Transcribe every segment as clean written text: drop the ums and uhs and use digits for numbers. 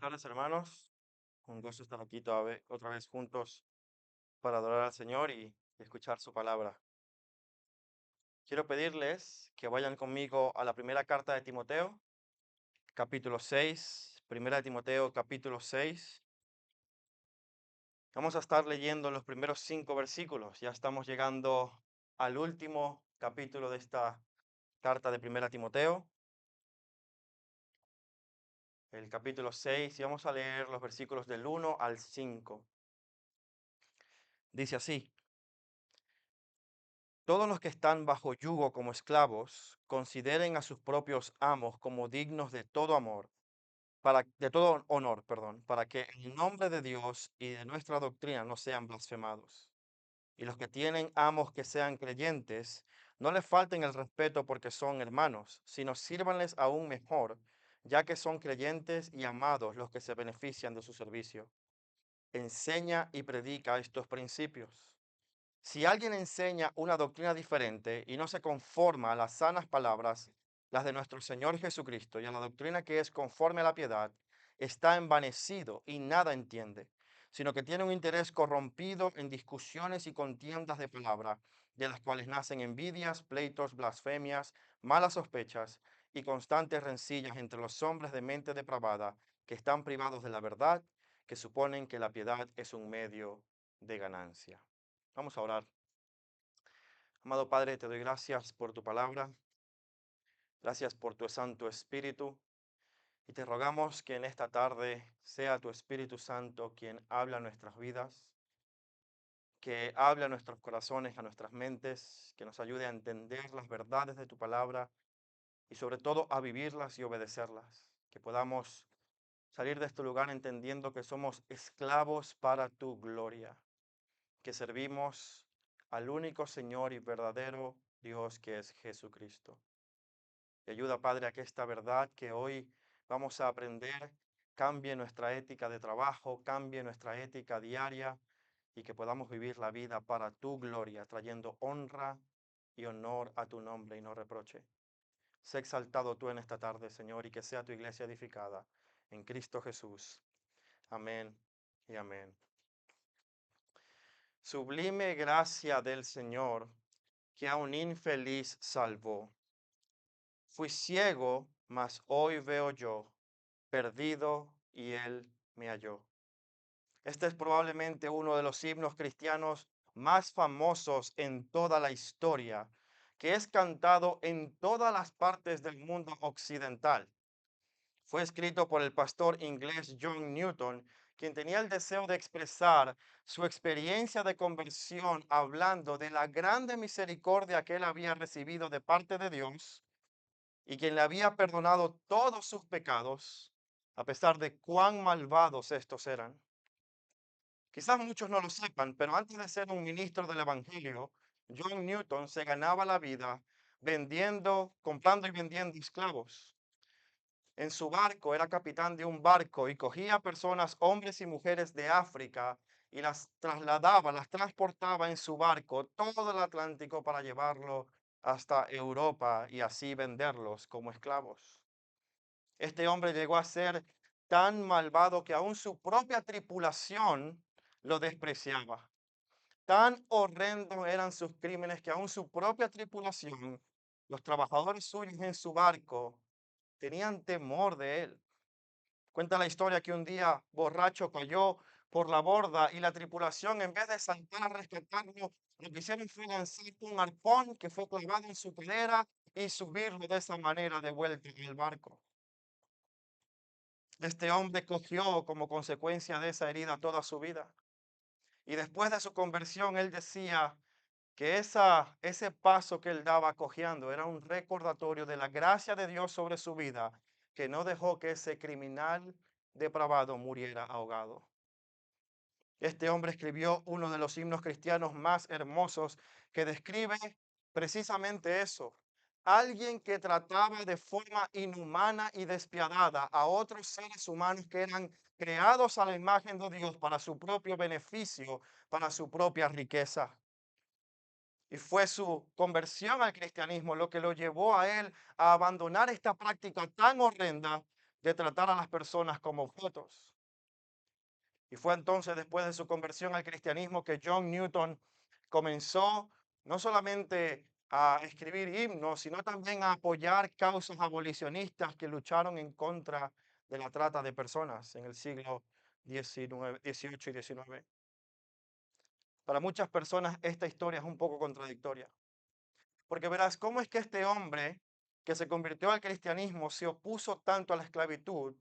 Buenas tardes, hermanos. Un gusto estar aquí otra vez juntos para adorar al Señor y escuchar su palabra. Quiero pedirles que vayan conmigo a la primera carta de Timoteo, capítulo 6. Primera de Timoteo, capítulo 6. Vamos a estar leyendo los primeros 5 versículos. Ya estamos llegando al último capítulo de esta carta de Primera Timoteo, el capítulo 6, y vamos a leer los versículos del 1 al 5. Dice así: Todos los que están bajo yugo como esclavos, consideren a sus propios amos como dignos de todo amor, de todo honor, perdón, para que el nombre de Dios y de nuestra doctrina no sean blasfemados. Y los que tienen amos que sean creyentes, no les falten el respeto porque son hermanos, sino sírvanles aún mejor, ya que son creyentes y amados los que se benefician de su servicio. Enseña y predica estos principios. Si alguien enseña una doctrina diferente y no se conforma a las sanas palabras, las de nuestro Señor Jesucristo, y a la doctrina que es conforme a la piedad, está envanecido y nada entiende, sino que tiene un interés corrompido en discusiones y contiendas de palabra, de las cuales nacen envidias, pleitos, blasfemias, malas sospechas y constantes rencillas entre los hombres de mente depravada, que están privados de la verdad, que suponen que la piedad es un medio de ganancia. Vamos a orar. Amado Padre, te doy gracias por tu palabra, gracias por tu Santo Espíritu, y te rogamos que en esta tarde sea tu Espíritu Santo quien habla a nuestras vidas, que hable a nuestros corazones, a nuestras mentes, que nos ayude a entender las verdades de tu palabra y sobre todo a vivirlas y obedecerlas, que podamos salir de este lugar entendiendo que somos esclavos para tu gloria, que servimos al único Señor y verdadero Dios que es Jesucristo. Y ayuda, Padre, a que esta verdad que hoy vamos a aprender cambie nuestra ética de trabajo, cambie nuestra ética diaria y que podamos vivir la vida para tu gloria, trayendo honra y honor a tu nombre y no reproche. Sé exaltado tú en esta tarde, Señor, y que sea tu iglesia edificada en Cristo Jesús. Amén y amén. Sublime gracia del Señor, que a un infeliz salvó. Fui ciego, mas hoy veo yo, perdido, y él me halló. Este es probablemente uno de los himnos cristianos más famosos en toda la historia, que es cantado en todas las partes del mundo occidental. Fue escrito por el pastor inglés John Newton, quien tenía el deseo de expresar su experiencia de conversión hablando de la grande misericordia que él había recibido de parte de Dios y quien le había perdonado todos sus pecados, a pesar de cuán malvados estos eran. Quizás muchos no lo sepan, pero antes de ser un ministro del Evangelio, John Newton se ganaba la vida comprando y vendiendo esclavos. En su barco era capitán de un barco y cogía personas, hombres y mujeres de África, y las trasladaba, las transportaba en su barco todo el Atlántico para llevarlo hasta Europa y así venderlos como esclavos. Este hombre llegó a ser tan malvado que aún su propia tripulación lo despreciaba. Tan horrendos eran sus crímenes que aún su propia tripulación, los trabajadores suyos en su barco, tenían temor de él. Cuenta la historia que un día borracho cayó por la borda y la tripulación, en vez de saltar a rescatarlo, lo que hicieron fue lanzar un arpón que fue clavado en su cadera y subirlo de esa manera de vuelta en el barco. Este hombre cogió como consecuencia de esa herida toda su vida. Y después de su conversión, él decía que ese paso que él daba cojeando era un recordatorio de la gracia de Dios sobre su vida, que no dejó que ese criminal depravado muriera ahogado. Este hombre escribió uno de los himnos cristianos más hermosos que describe precisamente eso. Alguien que trataba de forma inhumana y despiadada a otros seres humanos que eran creados a la imagen de Dios para su propio beneficio, para su propia riqueza. Y fue su conversión al cristianismo lo que lo llevó a él a abandonar esta práctica tan horrenda de tratar a las personas como objetos. Y fue entonces después de su conversión al cristianismo que John Newton comenzó no solamente a escribir himnos, sino también a apoyar causas abolicionistas que lucharon en contra de la trata de personas en el siglo XVIII y XIX. Para muchas personas esta historia es un poco contradictoria, porque verás cómo es que este hombre que se convirtió al cristianismo se opuso tanto a la esclavitud,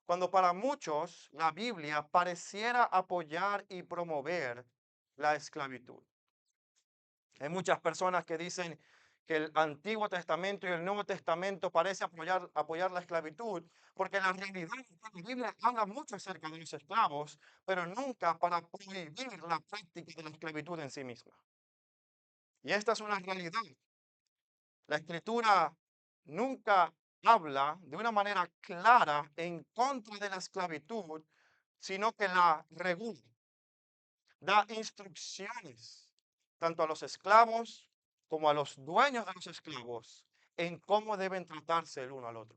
cuando para muchos la Biblia pareciera apoyar y promover la esclavitud. Hay muchas personas que dicen que el Antiguo Testamento y el Nuevo Testamento parece apoyar la esclavitud, porque la realidad es que la Biblia habla mucho acerca de los esclavos, pero nunca para prohibir la práctica de la esclavitud en sí misma. Y esta es una realidad. La Escritura nunca habla de una manera clara en contra de la esclavitud, sino que la regula, da instrucciones tanto a los esclavos como a los dueños de los esclavos en cómo deben tratarse el uno al otro.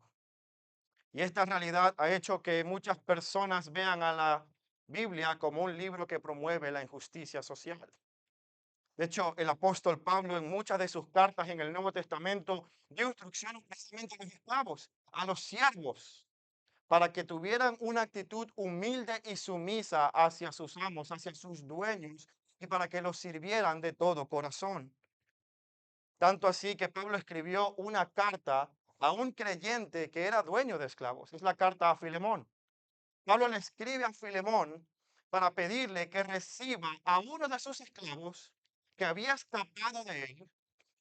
Y esta realidad ha hecho que muchas personas vean a la Biblia como un libro que promueve la injusticia social. De hecho, el apóstol Pablo en muchas de sus cartas en el Nuevo Testamento dio instrucciones precisamente a los esclavos, a los siervos, para que tuvieran una actitud humilde y sumisa hacia sus amos, hacia sus dueños, y para que los sirvieran de todo corazón. Tanto así que Pablo escribió una carta a un creyente que era dueño de esclavos. Es la carta a Filemón. Pablo le escribe a Filemón para pedirle que reciba a uno de sus esclavos que había escapado de él,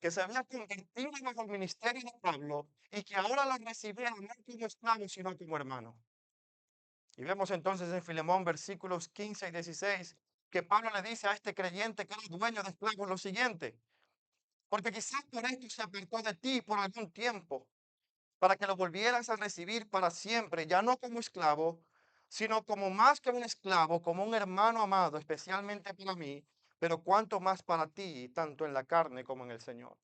que se había convertido bajo el ministerio de Pablo y que ahora lo recibiera no como esclavo, sino como hermano. Y vemos entonces en Filemón versículos 15 y 16 que Pablo le dice a este creyente que era dueño de esclavos lo siguiente: porque quizás por esto se apartó de ti por algún tiempo, para que lo volvieras a recibir para siempre, ya no como esclavo, sino como más que un esclavo, como un hermano amado, especialmente para mí, pero cuanto más para ti, tanto en la carne como en el Señor.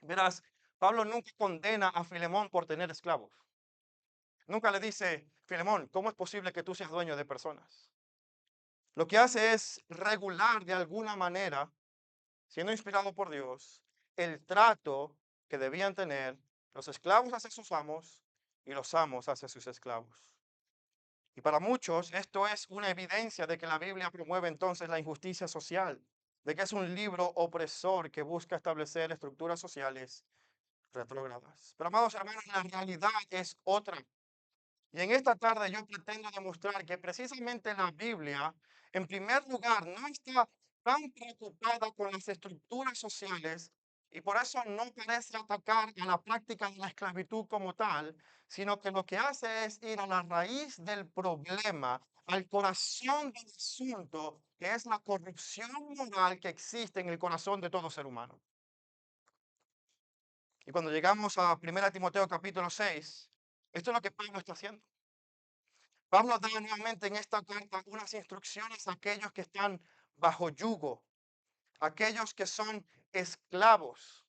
Verás, Pablo nunca condena a Filemón por tener esclavos. Nunca le dice, Filemón, ¿cómo es posible que tú seas dueño de personas? Lo que hace es regular de alguna manera, siendo inspirado por Dios, el trato que debían tener los esclavos hacia sus amos y los amos hacia sus esclavos. Y para muchos esto es una evidencia de que la Biblia promueve entonces la injusticia social, de que es un libro opresor que busca establecer estructuras sociales retrógradas. Pero amados hermanos, la realidad es otra. Y en esta tarde yo pretendo demostrar que precisamente la Biblia, en primer lugar, no está tan preocupada con las estructuras sociales y por eso no parece atacar a la práctica de la esclavitud como tal, sino que lo que hace es ir a la raíz del problema, al corazón del asunto, que es la corrupción moral que existe en el corazón de todo ser humano. Y cuando llegamos a 1 Timoteo capítulo 6, esto es lo que Pablo está haciendo. Pablo da nuevamente en esta carta unas instrucciones a aquellos que están bajo yugo, aquellos que son esclavos.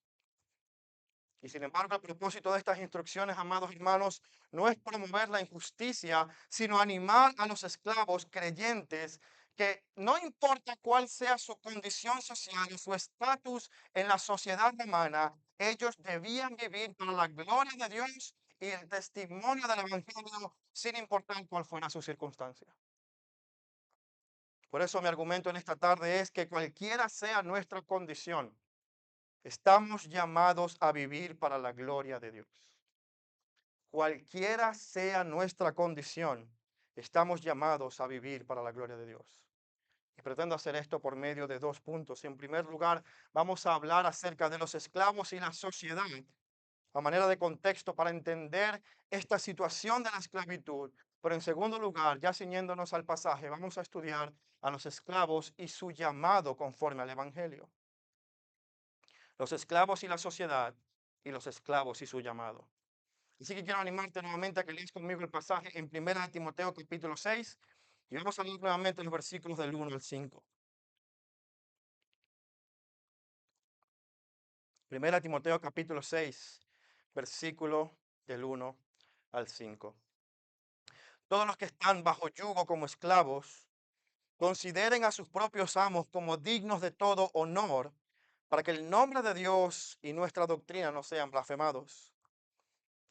Y sin embargo, el propósito de estas instrucciones, amados hermanos, no es promover la injusticia, sino animar a los esclavos creyentes que no importa cuál sea su condición social o su estatus en la sociedad romana, ellos debían vivir para la gloria de Dios y el testimonio del Evangelio sin importar cuál fuera su circunstancia. Por eso mi argumento en esta tarde es que cualquiera sea nuestra condición, estamos llamados a vivir para la gloria de Dios. Cualquiera sea nuestra condición, estamos llamados a vivir para la gloria de Dios. Y pretendo hacer esto por medio de dos puntos. En primer lugar, vamos a hablar acerca de los esclavos y la sociedad, a manera de contexto para entender esta situación de la esclavitud. Pero en segundo lugar, ya ciñéndonos al pasaje, vamos a estudiar a los esclavos y su llamado conforme al Evangelio. Los esclavos y la sociedad y los esclavos y su llamado. Así que quiero animarte nuevamente a que leas conmigo el pasaje en 1 Timoteo capítulo 6 y vamos a leer nuevamente los versículos del 1 al 5. 1 Timoteo capítulo 6, versículo del 1 al 5. Todos los que están bajo yugo como esclavos, consideren a sus propios amos como dignos de todo honor, para que el nombre de Dios y nuestra doctrina no sean blasfemados.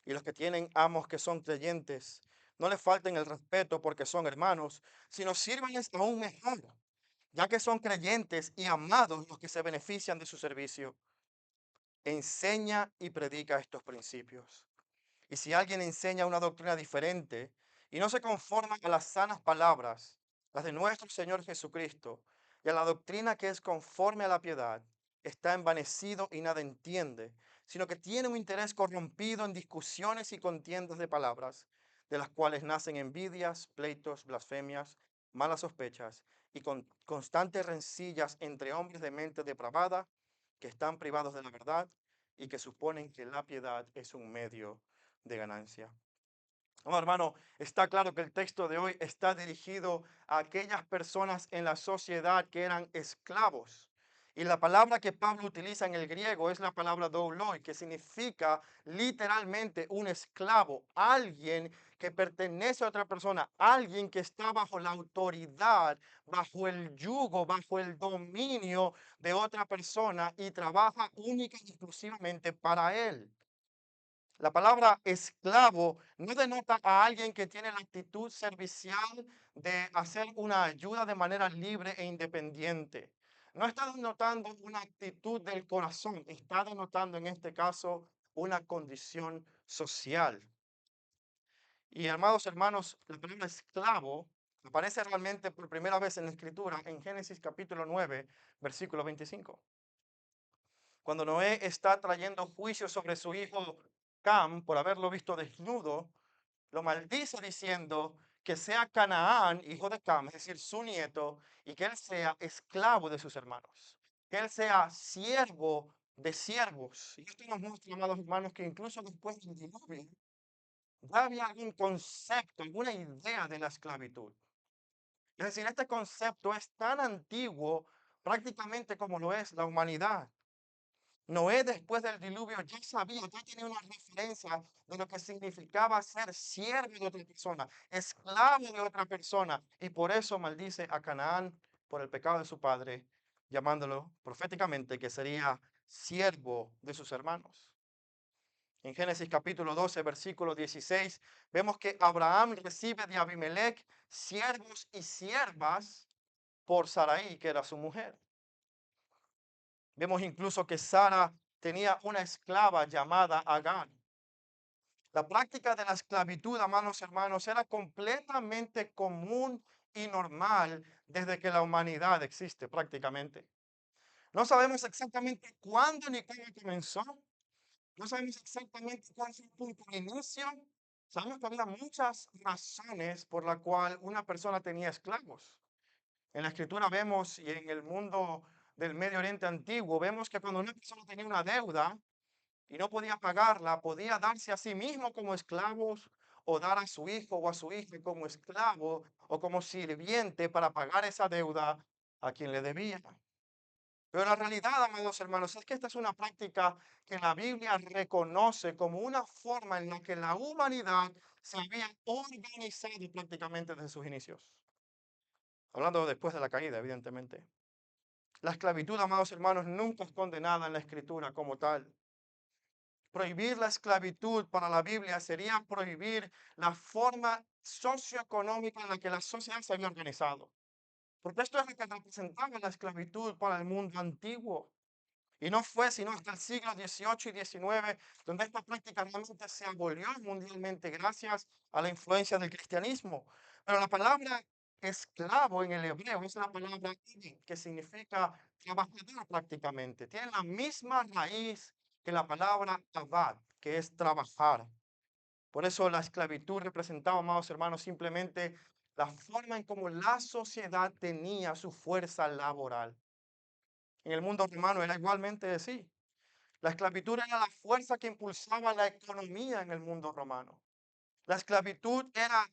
Y los que tienen amos que son creyentes, no les falten el respeto porque son hermanos, sino sírvanles aún mejor, ya que son creyentes y amados los que se benefician de su servicio. Enseña y predica estos principios. Y si alguien enseña una doctrina diferente y no se conforma a las sanas palabras, las de nuestro Señor Jesucristo, y a la doctrina que es conforme a la piedad, está envanecido y nada entiende, sino que tiene un interés corrompido en discusiones y contiendas de palabras, de las cuales nacen envidias, pleitos, blasfemias, malas sospechas y constantes rencillas entre hombres de mente depravada, que están privados de la verdad y que suponen que la piedad es un medio de ganancia. Bueno, hermano, está claro que el texto de hoy está dirigido a aquellas personas en la sociedad que eran esclavos. Y la palabra que Pablo utiliza en el griego es la palabra douloi, que significa literalmente un esclavo, alguien que pertenece a otra persona, alguien que está bajo la autoridad, bajo el yugo, bajo el dominio de otra persona y trabaja única y exclusivamente para él. La palabra esclavo no denota a alguien que tiene la actitud servicial de hacer una ayuda de manera libre e independiente. No está denotando una actitud del corazón, está denotando en este caso una condición social. Y amados hermanos, la palabra esclavo aparece realmente por primera vez en la escritura en Génesis capítulo 9, versículo 25. Cuando Noé está trayendo juicio sobre su hijo Cam por haberlo visto desnudo, lo maldice diciendo que sea Canaán, hijo de Cam, es decir, su nieto, y que él sea esclavo de sus hermanos, que él sea siervo de siervos. Y esto nos muestra, amados hermanos, que incluso después del diluvio, ya había algún concepto, alguna idea de la esclavitud. Es decir, este concepto es tan antiguo prácticamente como lo es la humanidad. Noé después del diluvio ya sabía, ya tenía una referencia de lo que significaba ser siervo de otra persona, esclavo de otra persona, y por eso maldice a Canaán por el pecado de su padre, llamándolo proféticamente que sería siervo de sus hermanos. En Génesis capítulo 12, versículo 16, vemos que Abraham recibe de Abimelech siervos y siervas por Sarai, que era su mujer. Vemos incluso que Sara tenía una esclava llamada Agar. La práctica de la esclavitud, amados hermanos, era completamente común y normal desde que la humanidad existe prácticamente. No sabemos exactamente cuándo ni cómo comenzó. No sabemos exactamente cuál fue el punto de inicio. Sabemos que había muchas razones por la cual una persona tenía esclavos. En la escritura vemos y en el mundo del Medio Oriente antiguo, vemos que cuando una persona tenía una deuda y no podía pagarla, podía darse a sí mismo como esclavos o dar a su hijo o a su hija como esclavo o como sirviente para pagar esa deuda a quien le debía. Pero la realidad, amados hermanos, es que esta es una práctica que la Biblia reconoce como una forma en la que la humanidad se había organizado prácticamente desde sus inicios. Hablando después de la caída, evidentemente. La esclavitud, amados hermanos, nunca es condenada en la escritura como tal. Prohibir la esclavitud para la Biblia sería prohibir la forma socioeconómica en la que la sociedad se había organizado. Porque esto es lo que representaba la esclavitud para el mundo antiguo. Y no fue sino hasta el siglo XVIII y XIX donde esta práctica realmente se abolió mundialmente gracias a la influencia del cristianismo. Pero la palabra esclavo en el hebreo es la palabra ibid, que significa trabajador prácticamente. Tiene la misma raíz que la palabra abad, que es trabajar. Por eso la esclavitud representaba, amados hermanos, simplemente la forma en cómo la sociedad tenía su fuerza laboral. En el mundo romano era igualmente así. La esclavitud era la fuerza que impulsaba la economía en el mundo romano. La esclavitud era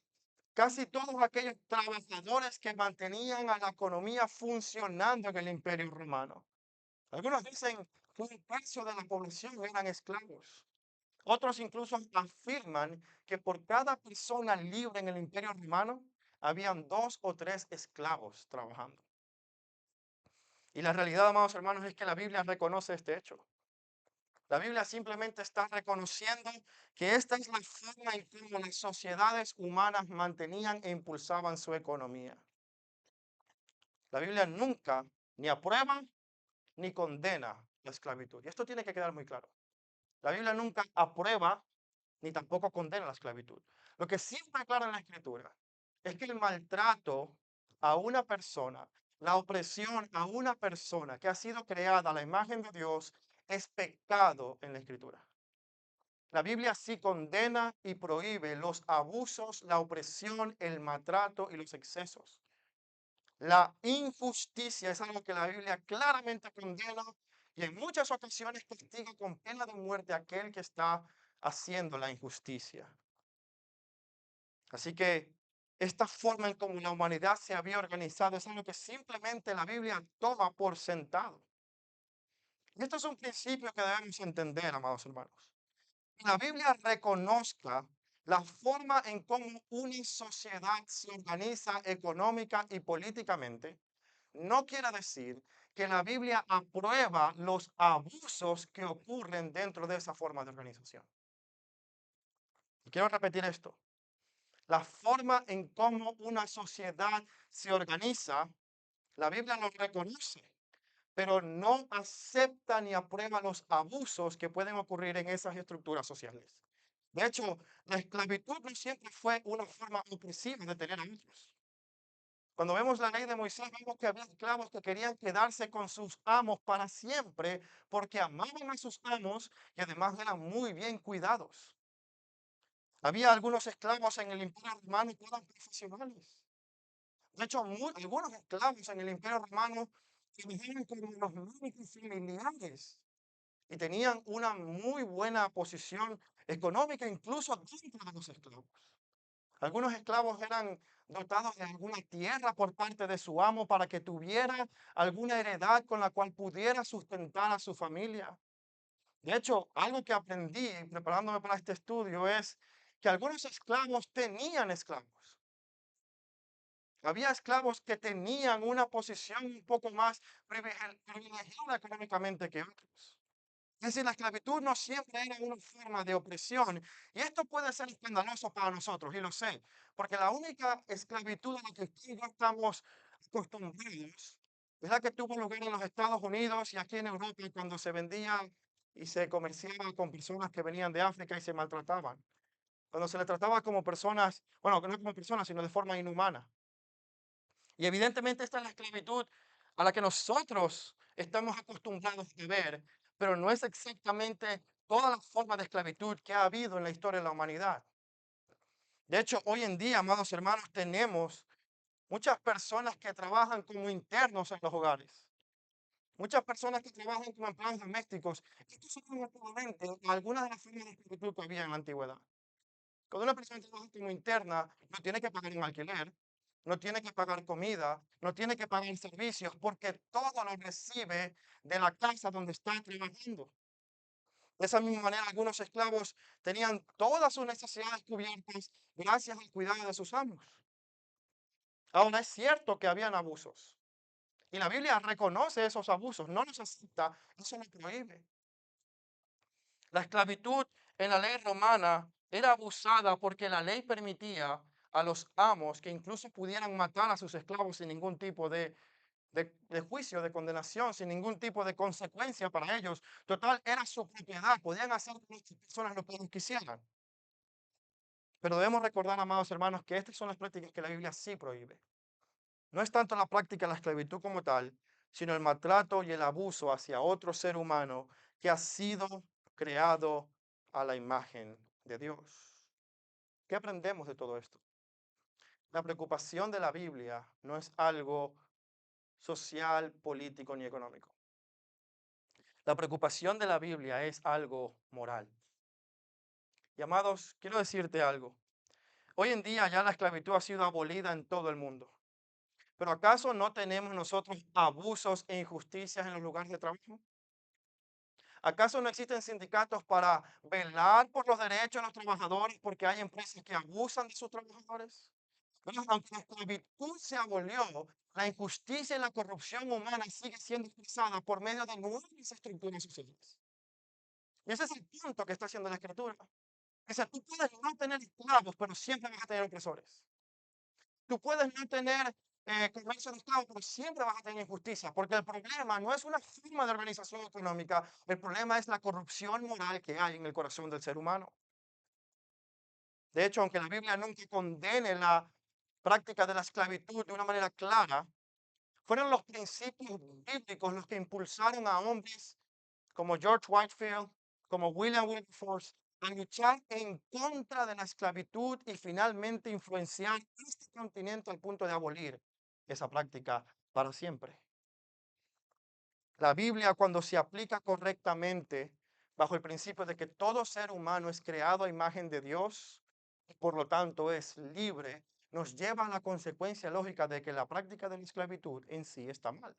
casi todos aquellos trabajadores que mantenían a la economía funcionando en el imperio romano. Algunos dicen que un tercio de la población eran esclavos. Otros incluso afirman que por cada persona libre en el Imperio Romano, habían dos o tres esclavos trabajando. Y la realidad, amados hermanos, es que la Biblia reconoce este hecho. La Biblia simplemente está reconociendo que esta es la forma en cómo las sociedades humanas mantenían e impulsaban su economía. La Biblia nunca ni aprueba ni condena la esclavitud. Y esto tiene que quedar muy claro. La Biblia nunca aprueba ni tampoco condena la esclavitud. Lo que sí está claro en la Escritura es que el maltrato a una persona, la opresión a una persona que ha sido creada a la imagen de Dios es pecado en la Escritura. La Biblia sí condena y prohíbe los abusos, la opresión, el maltrato y los excesos. La injusticia es algo que la Biblia claramente condena y en muchas ocasiones castiga con pena de muerte a aquel que está haciendo la injusticia. Así que esta forma en cómo la humanidad se había organizado es algo que simplemente la Biblia toma por sentado. Y esto es un principio que debemos entender, amados hermanos. La Biblia reconozca la forma en cómo una sociedad se organiza económica y políticamente, no quiere decir que la Biblia aprueba los abusos que ocurren dentro de esa forma de organización. Y quiero repetir esto. La forma en cómo una sociedad se organiza, la Biblia lo reconoce, pero no acepta ni aprueba los abusos que pueden ocurrir en esas estructuras sociales. De hecho, la esclavitud no siempre fue una forma opresiva de tener a otros. Cuando vemos la ley de Moisés, vemos que había esclavos que querían quedarse con sus amos para siempre porque amaban a sus amos y además eran muy bien cuidados. Había algunos esclavos en el Imperio Romano que eran profesionales. De hecho, algunos esclavos en el Imperio Romano trabajaban como los médicos familiares y tenían una muy buena posición económica incluso dentro de los esclavos. Algunos esclavos eran dotados de alguna tierra por parte de su amo para que tuviera alguna heredad con la cual pudiera sustentar a su familia. De hecho, algo que aprendí preparándome para este estudio es que algunos esclavos tenían esclavos. Había esclavos que tenían una posición un poco más privilegiada económicamente que otros. Es decir, la esclavitud no siempre era una forma de opresión. Y esto puede ser escandaloso para nosotros, y lo sé, porque la única esclavitud a la que tú y yo estamos acostumbrados es la que tuvo lugar en los Estados Unidos y aquí en Europa cuando se vendía y se comerciaba con personas que venían de África y se maltrataban. Cuando se les trataba como personas, bueno, no como personas, sino de forma inhumana. Y evidentemente esta es la esclavitud a la que nosotros estamos acostumbrados a ver, pero no es exactamente toda la forma de esclavitud que ha habido en la historia de la humanidad. De hecho, hoy en día, amados hermanos, tenemos muchas personas que trabajan como internos en los hogares. Muchas personas que trabajan como empleados domésticos. Esto son actualmente algunas de las formas de esclavitud que había en la antigüedad. Cuando una persona trabaja como interna, no tiene que pagar un alquiler, no tiene que pagar comida, no tiene que pagar servicios, porque todo lo recibe de la casa donde está trabajando. De esa misma manera, algunos esclavos tenían todas sus necesidades cubiertas gracias al cuidado de sus amos. Ahora es cierto que habían abusos y la Biblia reconoce esos abusos, no los acepta, eso lo prohíbe. La esclavitud en la ley romana era abusada porque la ley permitía a los amos que incluso pudieran matar a sus esclavos sin ningún tipo de juicio, de condenación, sin ningún tipo de consecuencia para ellos. Total, era su propiedad, podían hacer con estas personas lo que ellos quisieran. Pero debemos recordar, amados hermanos, que estas son las prácticas que la Biblia sí prohíbe. No es tanto la práctica de la esclavitud como tal, sino el maltrato y el abuso hacia otro ser humano que ha sido creado a la imagen de Dios. ¿Qué aprendemos de todo esto? La preocupación de la Biblia no es algo social, político ni económico. La preocupación de la Biblia es algo moral. Y amados, quiero decirte algo. Hoy en día ya la esclavitud ha sido abolida en todo el mundo. Pero ¿acaso no tenemos nosotros abusos e injusticias en los lugares de trabajo? ¿Acaso no existen sindicatos para velar por los derechos de los trabajadores porque hay empresas que abusan de sus trabajadores? Bueno, aunque la esclavitud se abolió, la injusticia y la corrupción humana sigue siendo expresada por medio de nuevas estructuras sociales. Y ese es el punto que está haciendo la escritura. O sea, tú puedes no tener esclavos, pero siempre vas a tener opresores. Tú puedes no tener comercio de esclavos, pero siempre vas a tener injusticia, porque el problema no es una forma de organización económica, el problema es la corrupción moral que hay en el corazón del ser humano. De hecho, aunque la Biblia nunca condene la práctica de la esclavitud de una manera clara, fueron los principios bíblicos los que impulsaron a hombres como George Whitefield, como William Wilberforce, a luchar en contra de la esclavitud y finalmente influenciar este continente al punto de abolir esa práctica para siempre. La Biblia, cuando se aplica correctamente, bajo el principio de que todo ser humano es creado a imagen de Dios y por lo tanto es libre, nos lleva a la consecuencia lógica de que la práctica de la esclavitud en sí está mal.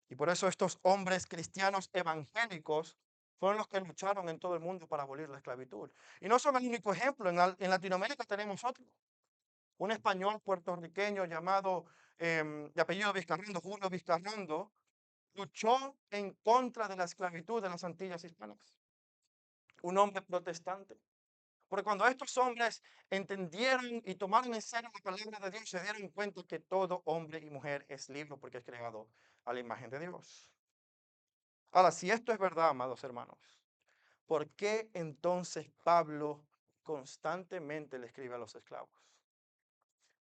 Y por eso estos hombres cristianos evangélicos fueron los que lucharon en todo el mundo para abolir la esclavitud. Y no son el único ejemplo, en Latinoamérica tenemos otro. Un español puertorriqueño llamado, de apellido Vizcarrondo, Julio Vizcarrondo, luchó en contra de la esclavitud de las Antillas Hispanas. Un hombre protestante. Porque cuando estos hombres entendieron y tomaron en serio la palabra de Dios, se dieron cuenta que todo hombre y mujer es libre porque es creado a la imagen de Dios. Ahora, si esto es verdad, amados hermanos, ¿por qué entonces Pablo constantemente le escribe a los esclavos?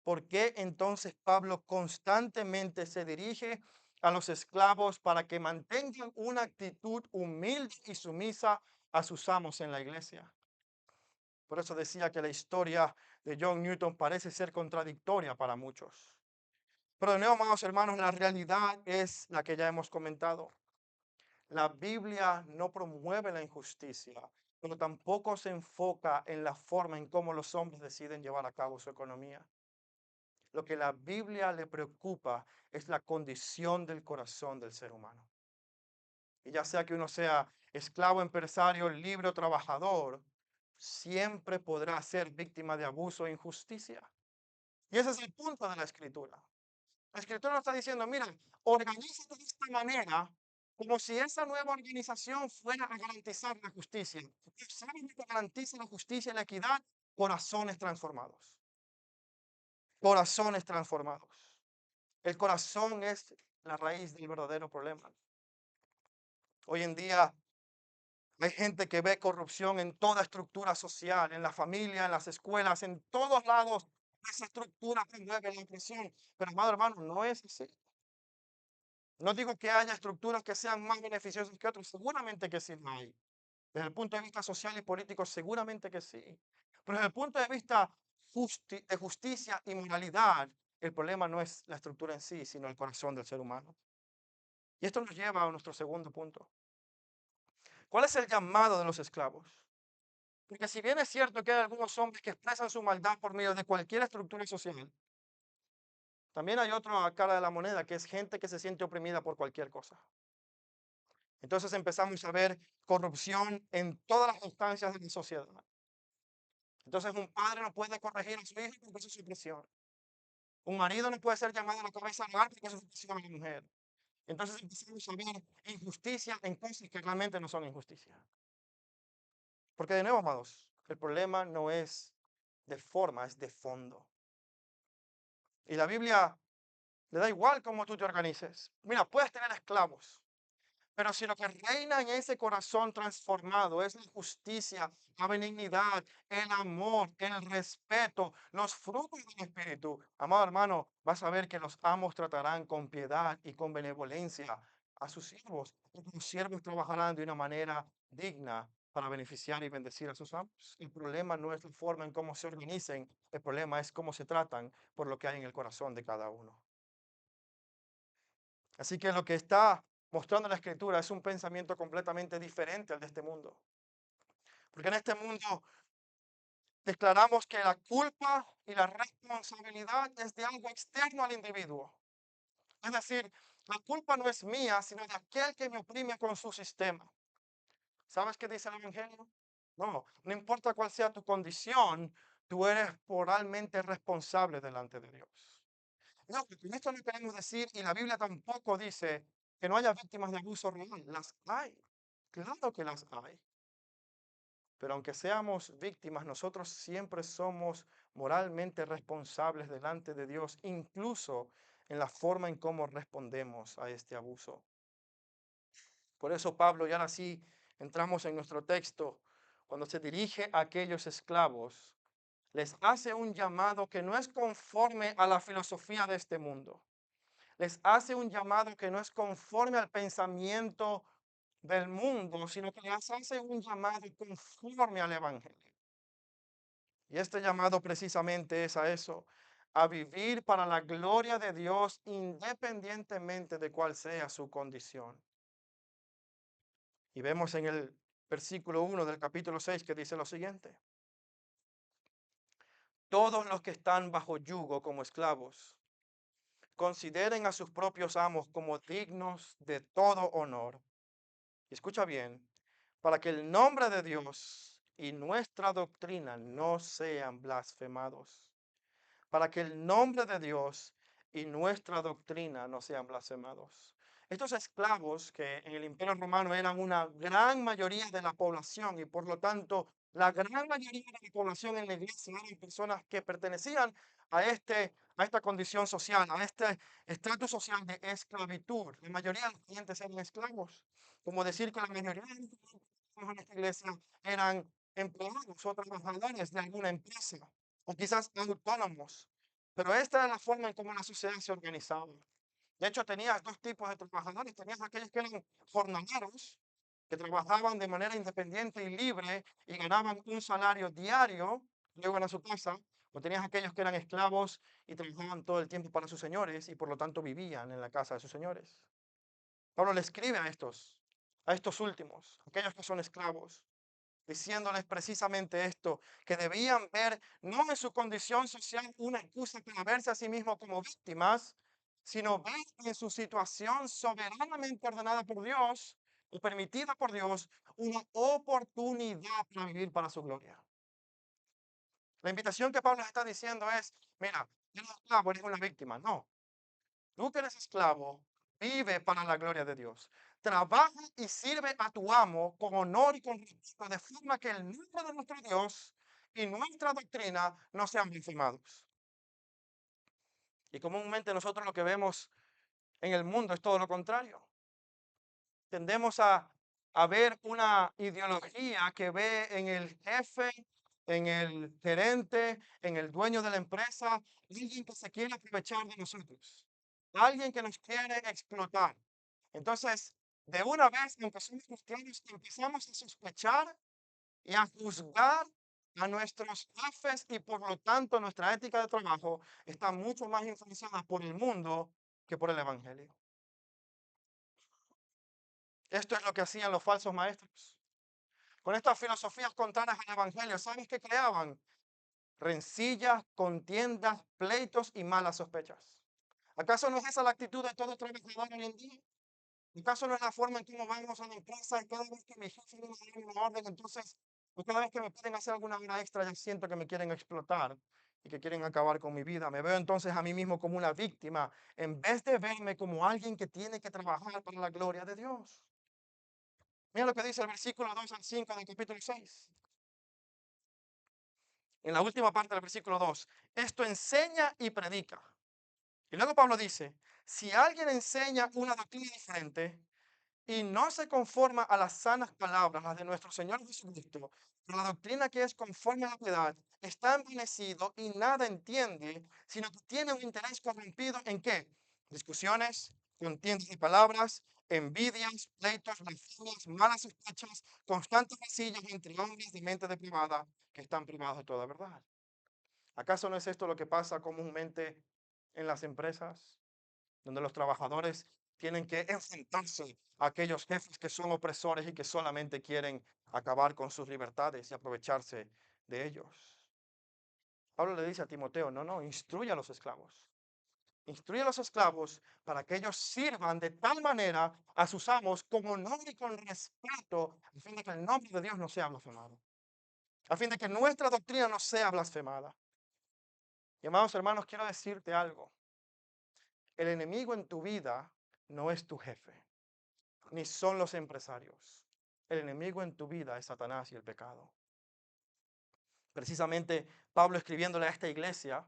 ¿Por qué entonces Pablo constantemente se dirige a los esclavos para que mantengan una actitud humilde y sumisa a sus amos en la iglesia? Por eso decía que la historia de John Newton parece ser contradictoria para muchos. Pero de nuevo, amados hermanos, la realidad es la que ya hemos comentado. La Biblia no promueve la injusticia, pero tampoco se enfoca en la forma en cómo los hombres deciden llevar a cabo su economía. Lo que la Biblia le preocupa es la condición del corazón del ser humano. Y ya sea que uno sea esclavo, empresario, libre o trabajador, siempre podrá ser víctima de abuso e injusticia. Y ese es el punto de la escritura. La escritura nos está diciendo, mira, organízate de esta manera como si esa nueva organización fuera a garantizar la justicia. ¿Y sabes lo que garantiza la justicia y la equidad? Corazones transformados. Corazones transformados. El corazón es la raíz del verdadero problema. Hoy en día hay gente que ve corrupción en toda estructura social, en la familia, en las escuelas, en todos lados. Esa estructura promueve la opresión. Pero, amado hermano, no es así. No digo que haya estructuras que sean más beneficiosas que otras, seguramente que sí lo hay. Desde el punto de vista social y político, seguramente que sí. Pero desde el punto de vista de justicia y moralidad, el problema no es la estructura en sí, sino el corazón del ser humano. Y esto nos lleva a nuestro segundo punto. ¿Cuál es el llamado de los esclavos? Porque si bien es cierto que hay algunos hombres que expresan su maldad por medio de cualquier estructura social, también hay otra cara de la moneda que es gente que se siente oprimida por cualquier cosa. Entonces empezamos a ver corrupción en todas las instancias de la sociedad. Entonces un padre no puede corregir a su hijo porque eso es opresión. Un marido no puede ser llamado a la cabeza del hogar porque eso es opresión a la mujer. Entonces empezamos a ver injusticia en cosas que realmente no son injusticia. Porque de nuevo, amados, el problema no es de forma, es de fondo. Y la Biblia le da igual cómo tú te organices. Mira, puedes tener esclavos, pero si lo que reina en ese corazón transformado es la justicia, la benignidad, el amor, el respeto, los frutos del Espíritu, amado hermano, vas a ver que los amos tratarán con piedad y con benevolencia a sus siervos. Porque los siervos trabajarán de una manera digna para beneficiar y bendecir a sus amos. El problema no es la forma en cómo se organicen, el problema es cómo se tratan por lo que hay en el corazón de cada uno. Así que lo que está mostrando la escritura es un pensamiento completamente diferente al de este mundo. Porque en este mundo declaramos que la culpa y la responsabilidad es de algo externo al individuo. Es decir, La culpa no es mía, sino de aquel que me oprime con su sistema. ¿Sabes qué dice el Evangelio? No, no importa cuál sea tu condición, tú eres moralmente responsable delante de Dios. No, porque con esto no queremos decir, y la Biblia tampoco dice que no haya víctimas de abuso real. Las hay. Claro que las hay. Pero aunque seamos víctimas, nosotros siempre somos moralmente responsables delante de Dios, incluso en la forma en cómo respondemos a este abuso. Por eso Pablo, ya así entramos en nuestro texto, cuando se dirige a aquellos esclavos, les hace un llamado que no es conforme a la filosofía de este mundo. Les hace un llamado que no es conforme al pensamiento del mundo, sino que les hace un llamado conforme al Evangelio. Y este llamado precisamente es a eso, a vivir para la gloria de Dios independientemente de cuál sea su condición. Y vemos en el versículo 1 del capítulo 6 que dice lo siguiente: todos los que están bajo yugo como esclavos, consideren a sus propios amos como dignos de todo honor. Y escucha bien, para que el nombre de Dios y nuestra doctrina no sean blasfemados, para que el nombre de Dios y nuestra doctrina no sean blasfemados. Estos esclavos que en el Imperio Romano eran una gran mayoría de la población y por lo tanto la gran mayoría de la población en la iglesia eran personas que pertenecían a esta condición social, a este estatus social de esclavitud. La mayoría de los clientes eran esclavos, como decir que la mayoría de los que en esta iglesia eran empleados o trabajadores de alguna empresa o quizás autónomos. Pero esta era la forma en cómo la sociedad se organizaba. De hecho, tenías dos tipos de trabajadores. Tenías aquellos que eran jornaleros, que trabajaban de manera independiente y libre y ganaban un salario diario, luego a su casa. O tenías aquellos que eran esclavos y trabajaban todo el tiempo para sus señores y por lo tanto vivían en la casa de sus señores. Pablo le escribe a estos últimos, aquellos que son esclavos, diciéndoles precisamente esto, que debían ver no en su condición social una excusa para verse a sí mismos como víctimas, sino ver en su situación soberanamente ordenada por Dios y permitida por Dios una oportunidad para vivir para su gloria. La invitación que Pablo está diciendo es, mira, eres esclavo, eres una víctima. No, tú que eres esclavo, vive para la gloria de Dios. Trabaja y sirve a tu amo con honor y con respeto, de forma que el nombre de nuestro Dios y nuestra doctrina no sean blasfemados. Y comúnmente nosotros lo que vemos en el mundo es todo lo contrario. Tendemos a ver una ideología que ve en el jefe, en el gerente, en el dueño de la empresa, alguien que se quiere aprovechar de nosotros, alguien que nos quiere explotar. Entonces, de una vez, aunque somos cristianos, empezamos a sospechar y a juzgar a nuestros jefes y por lo tanto nuestra ética de trabajo está mucho más influenciada por el mundo que por el evangelio. Esto es lo que hacían los falsos maestros. Con estas filosofías contrarias al Evangelio, ¿sabes qué creaban? Rencillas, contiendas, pleitos y malas sospechas. ¿Acaso no es esa la actitud de todo trabajador hoy en día? ¿Acaso no es la forma en cómo vamos a la empresa y cada vez que mi jefe viene a darme una orden, entonces, o cada vez que me piden hacer alguna hora extra, ya siento que me quieren explotar y que quieren acabar con mi vida? Me veo entonces a mí mismo como una víctima, en vez de verme como alguien que tiene que trabajar para la gloria de Dios. Mira lo que dice el versículo 2 al 5 del capítulo 6. En la última parte del versículo 2, esto enseña y predica. Y luego Pablo dice, si alguien enseña una doctrina diferente y no se conforma a las sanas palabras, las de nuestro Señor Jesucristo, pero la doctrina que es conforme a la piedad, está envanecido y nada entiende, sino que tiene un interés corrompido en qué? Discusiones, contiendas de palabras, envidias, pleitos, blasfemias, malas sospechas, constantes rencillas entre hombres de mente depravada que están privados de toda verdad. ¿Acaso no es esto lo que pasa comúnmente en las empresas, donde los trabajadores tienen que enfrentarse a aquellos jefes que son opresores y que solamente quieren acabar con sus libertades y aprovecharse de ellos? Pablo le dice a Timoteo, no, no, instruye a los esclavos. Instruye a los esclavos para que ellos sirvan de tal manera a sus amos con honor y con respeto, a fin de que el nombre de Dios no sea blasfemado, a fin de que nuestra doctrina no sea blasfemada. Y amados hermanos, quiero decirte algo. El enemigo en tu vida no es tu jefe, ni son los empresarios. El enemigo en tu vida es Satanás y el pecado. Precisamente Pablo escribiéndole a esta iglesia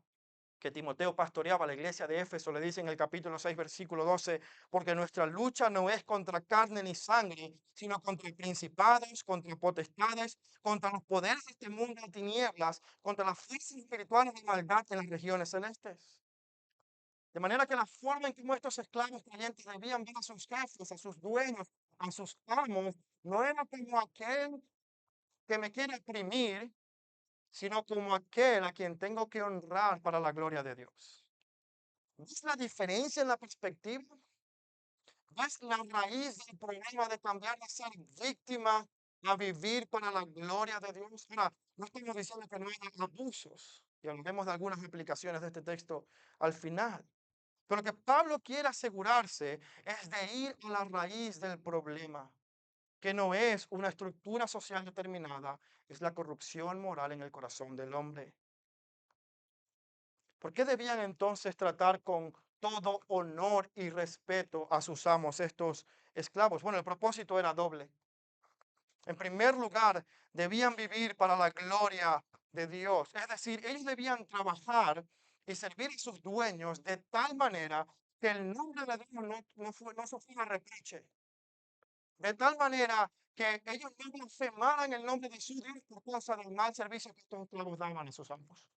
que Timoteo pastoreaba, la iglesia de Éfeso, le dice en el capítulo 6, versículo 12, porque nuestra lucha no es contra carne ni sangre, sino contra principados, contra potestades, contra los poderes de este mundo de tinieblas, contra las fuerzas espirituales de maldad en las regiones celestes. De manera que la forma en que estos esclavos creyentes debían ver a sus jefes, a sus dueños, a sus amos, no era como aquel que me quiere oprimir, sino como aquel a quien tengo que honrar para la gloria de Dios. ¿Ves la diferencia en la perspectiva? ¿Ves la raíz del problema de cambiar de ser víctima a vivir para la gloria de Dios? Ahora, no estamos diciendo que no haya abusos, y hablaremos de algunas aplicaciones de este texto al final. Pero lo que Pablo quiere asegurarse es de ir a la raíz del problema, que no es una estructura social determinada, es la corrupción moral en el corazón del hombre. ¿Por qué debían entonces tratar con todo honor y respeto a sus amos, estos esclavos? Bueno, el propósito era doble. En primer lugar, debían vivir para la gloria de Dios. Es decir, ellos debían trabajar y servir a sus dueños de tal manera que el nombre de Dios no sufriera reproche. De tal manera que ellos no blasfemaran el nombre de su Dios por causa del mal servicio que estos esclavos daban a sus amos.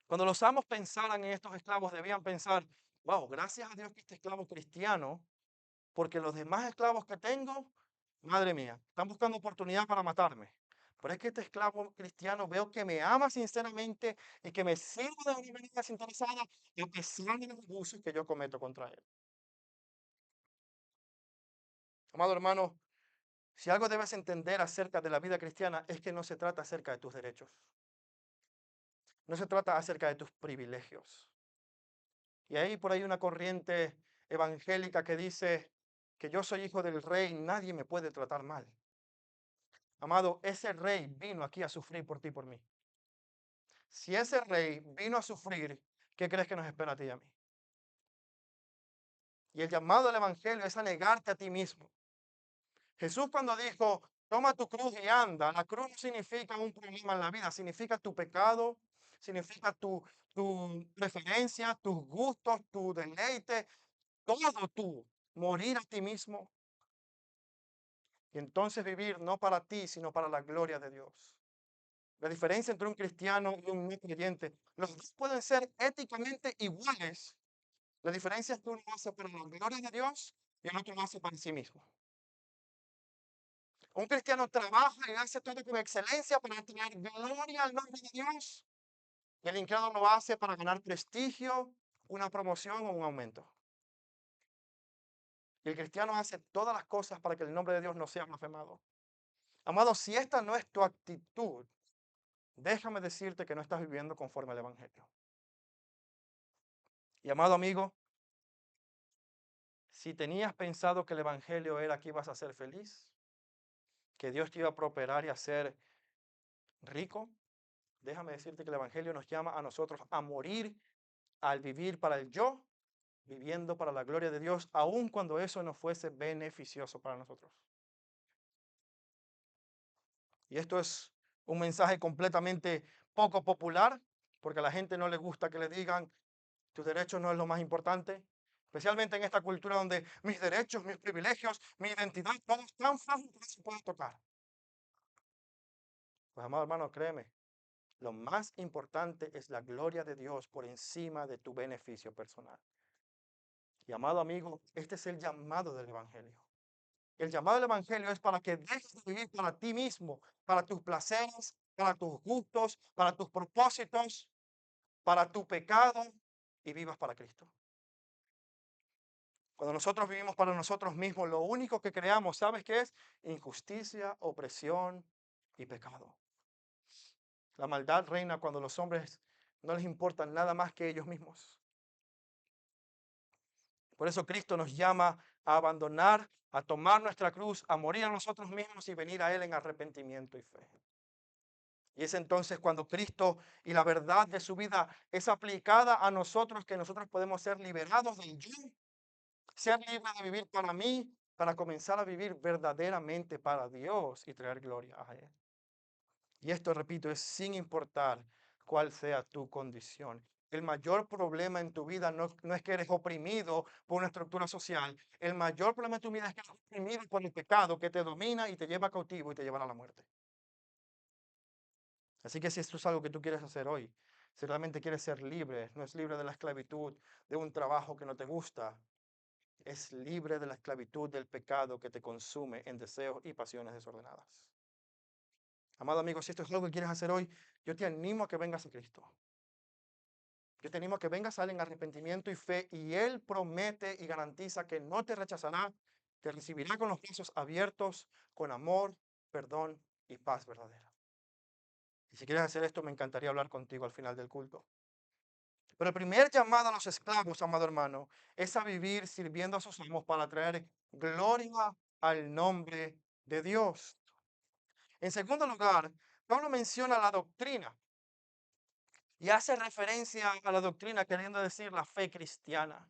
Cuando los amos pensaran en estos esclavos, debían pensar, wow, gracias a Dios que este esclavo cristiano, porque los demás esclavos que tengo, madre mía, están buscando oportunidad para matarme. Pero es que este esclavo cristiano veo que me ama sinceramente y que me sirve de una manera desinteresada a pesar de los abusos que yo cometo contra él. Amado hermano, si algo debes entender acerca de la vida cristiana es que no se trata acerca de tus derechos, no se trata acerca de tus privilegios. Y hay por ahí una corriente evangélica que dice que yo soy hijo del rey, nadie me puede tratar mal. Amado, ese rey vino aquí a sufrir por ti y por mí. Si ese rey vino a sufrir, ¿qué crees que nos espera a ti y a mí? Y el llamado del evangelio es a negarte a ti mismo. Jesús cuando dijo, toma tu cruz y anda, la cruz no significa un problema en la vida, significa tu pecado, significa tu preferencia, tus gustos, tu deleite, todo tú, morir a ti mismo y entonces vivir no para ti, sino para la gloria de Dios. La diferencia entre un cristiano y un no creyente, los dos pueden ser éticamente iguales. La diferencia es que uno lo hace para la gloria de Dios y el otro lo hace para sí mismo. Un cristiano trabaja y hace todo con excelencia para traer gloria al nombre de Dios. Y el incrédulo lo hace para ganar prestigio, una promoción o un aumento. Y el cristiano hace todas las cosas para que el nombre de Dios no sea blasfemado. Amado, si esta no es tu actitud, déjame decirte que no estás viviendo conforme al Evangelio. Y amado amigo, si tenías pensado que el Evangelio era que ibas a ser feliz, que Dios te iba a prosperar y a ser rico, déjame decirte que el Evangelio nos llama a nosotros a morir al vivir para el yo, viviendo para la gloria de Dios, aun cuando eso no fuese beneficioso para nosotros. Y esto es un mensaje completamente poco popular, porque a la gente no le gusta que le digan, tus derechos no es lo más importante, especialmente en esta cultura donde mis derechos, mis privilegios, mi identidad, todo es tan fácil que no se puede tocar. Pues amado hermano, créeme, lo más importante es la gloria de Dios por encima de tu beneficio personal. Y amado amigo, este es el llamado del Evangelio. El llamado del Evangelio es para que dejes de vivir para ti mismo, para tus placeres, para tus gustos, para tus propósitos, para tu pecado y vivas para Cristo. Cuando nosotros vivimos para nosotros mismos, lo único que creamos, ¿sabes qué es? Injusticia, opresión y pecado. La maldad reina cuando los hombres No les importa nada más que ellos mismos. Por eso Cristo nos llama a abandonar, a tomar nuestra cruz, a morir a nosotros mismos y venir a Él en arrepentimiento y fe. Y es entonces cuando Cristo y la verdad de su vida es aplicada a nosotros que nosotros podemos ser liberados del yo, ser libres de vivir para mí, para comenzar a vivir verdaderamente para Dios y traer gloria a Él. Y esto, repito, es sin importar cuál sea tu condición. El mayor problema en tu vida no es que eres oprimido por una estructura social. El mayor problema en tu vida es que eres oprimido por el pecado que te domina y te lleva cautivo y te lleva a la muerte. Así que si esto es algo que tú quieres hacer hoy, si realmente quieres ser libre, no es libre de la esclavitud de un trabajo que no te gusta, es libre de la esclavitud del pecado que te consume en deseos y pasiones desordenadas. Amado amigo, si esto es algo que quieres hacer hoy, yo te animo a que vengas a Cristo. Yo te animo a que vengas a Él en arrepentimiento y fe, y Él promete y garantiza que no te rechazará, te recibirá con los brazos abiertos, con amor, perdón y paz verdadera. Y si quieres hacer esto, me encantaría hablar contigo al final del culto. Pero el primer llamado a los esclavos, amado hermano, es a vivir sirviendo a sus amos para traer gloria al nombre de Dios. En segundo lugar, Pablo menciona la doctrina y hace referencia a la doctrina queriendo decir la fe cristiana.